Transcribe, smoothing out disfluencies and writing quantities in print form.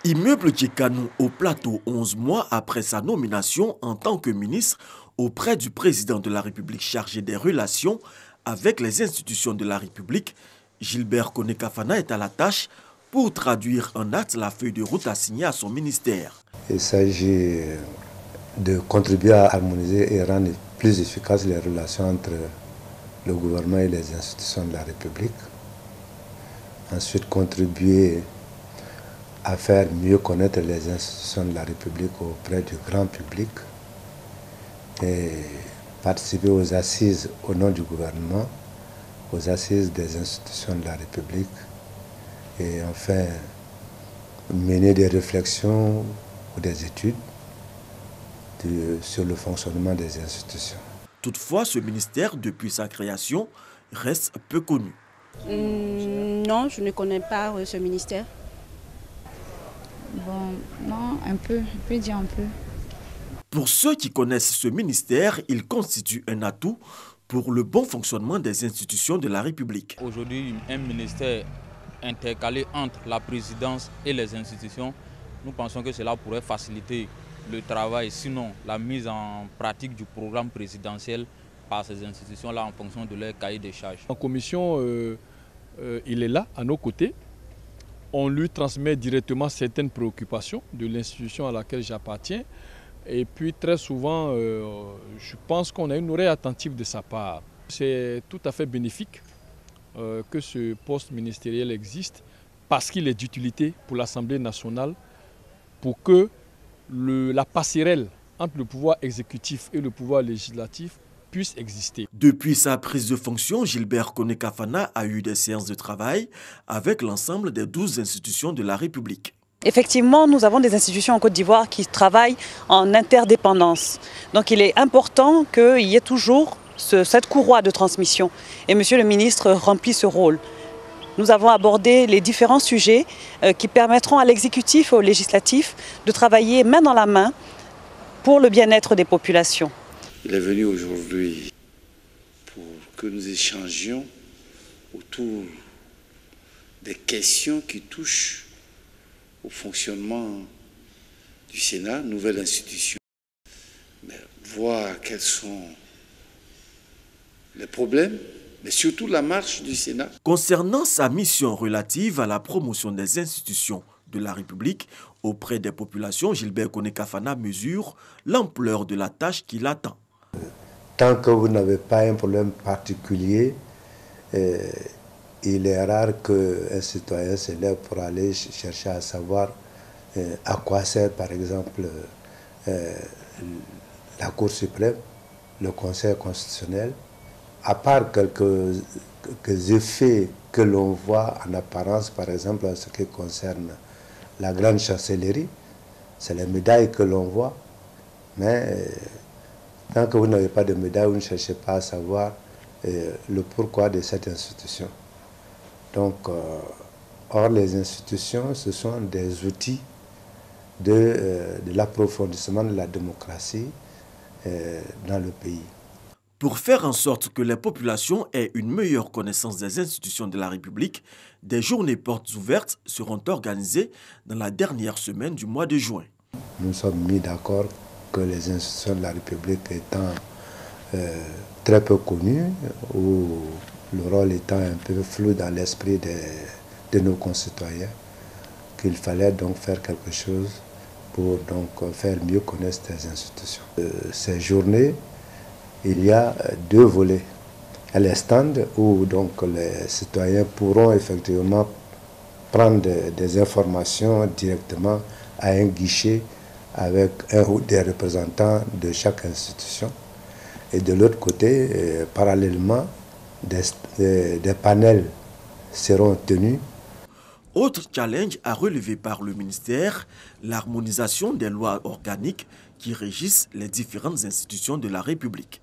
Immeuble Djekanou au plateau 11 mois après sa nomination en tant que ministre auprès du président de la République chargé des relations avec les institutions de la République, Gilbert Koné Fana est à la tâche pour traduire en acte la feuille de route assignée à son ministère. Il s'agit de contribuer à harmoniser et rendre plus efficaces les relations entre le gouvernement et les institutions de la République. Ensuite, contribuer à faire mieux connaître les institutions de la République auprès du grand public et participer aux assises au nom du gouvernement, aux assises des institutions de la République et enfin mener des réflexions ou des études sur le fonctionnement des institutions. Toutefois, ce ministère, depuis sa création, reste peu connu. Non, je ne connais pas ce ministère. Bon, non, un peu, je peux dire un peu. Pour ceux qui connaissent ce ministère, il constitue un atout pour le bon fonctionnement des institutions de la République. Aujourd'hui, un ministère intercalé entre la présidence et les institutions, nous pensons que cela pourrait faciliter le travail, sinon la mise en pratique du programme présidentiel par ces institutions-là en fonction de leur cahier des charges. En commission, il est là, à nos côtés. On lui transmet directement certaines préoccupations de l'institution à laquelle j'appartiens. Et puis très souvent, je pense qu'on a une oreille attentive de sa part. C'est tout à fait bénéfique que ce poste ministériel existe parce qu'il est d'utilité pour l'Assemblée nationale pour que la passerelle entre le pouvoir exécutif et le pouvoir législatif puisse exister. Depuis sa prise de fonction, Gilbert Koné Fana a eu des séances de travail avec l'ensemble des 12 institutions de la République. Effectivement, nous avons des institutions en Côte d'Ivoire qui travaillent en interdépendance. Donc il est important qu'il y ait toujours cette courroie de transmission. Et Monsieur le ministre remplit ce rôle. Nous avons abordé les différents sujets qui permettront à l'exécutif et au législatif de travailler main dans la main pour le bien-être des populations. Il est venu aujourd'hui pour que nous échangions autour des questions qui touchent au fonctionnement du Sénat, nouvelle institution, mais voir quels sont les problèmes, mais surtout la marche du Sénat. Concernant sa mission relative à la promotion des institutions de la République auprès des populations, Gilbert Koné Fana mesure l'ampleur de la tâche qui l'attend. Tant que vous n'avez pas un problème particulier, il est rare qu'un citoyen se lève pour aller chercher à savoir à quoi sert par exemple la Cour suprême, le Conseil constitutionnel, à part quelques effets que l'on voit en apparence, par exemple en ce qui concerne la grande chancellerie, c'est les médailles que l'on voit, mais tant que vous n'avez pas de médaille, vous ne cherchez pas à savoir le pourquoi de cette institution. Donc, or les institutions, ce sont des outils de l'approfondissement de la démocratie dans le pays. Pour faire en sorte que les populations aient une meilleure connaissance des institutions de la République, des journées portes ouvertes seront organisées dans la dernière semaine du mois de juin. Nous sommes mis d'accord que les institutions de la République étant très peu connues, ou le rôle étant un peu flou dans l'esprit de nos concitoyens, qu'il fallait donc faire quelque chose pour donc faire mieux connaître ces institutions. Ces journées, il y a deux volets. Il y a les stands où donc les citoyens pourront effectivement prendre des informations directement à un guichet avec un ou des représentants de chaque institution. Et de l'autre côté, parallèlement, des panels seront tenus. Autre challenge à relever par le ministère, l'harmonisation des lois organiques qui régissent les différentes institutions de la République.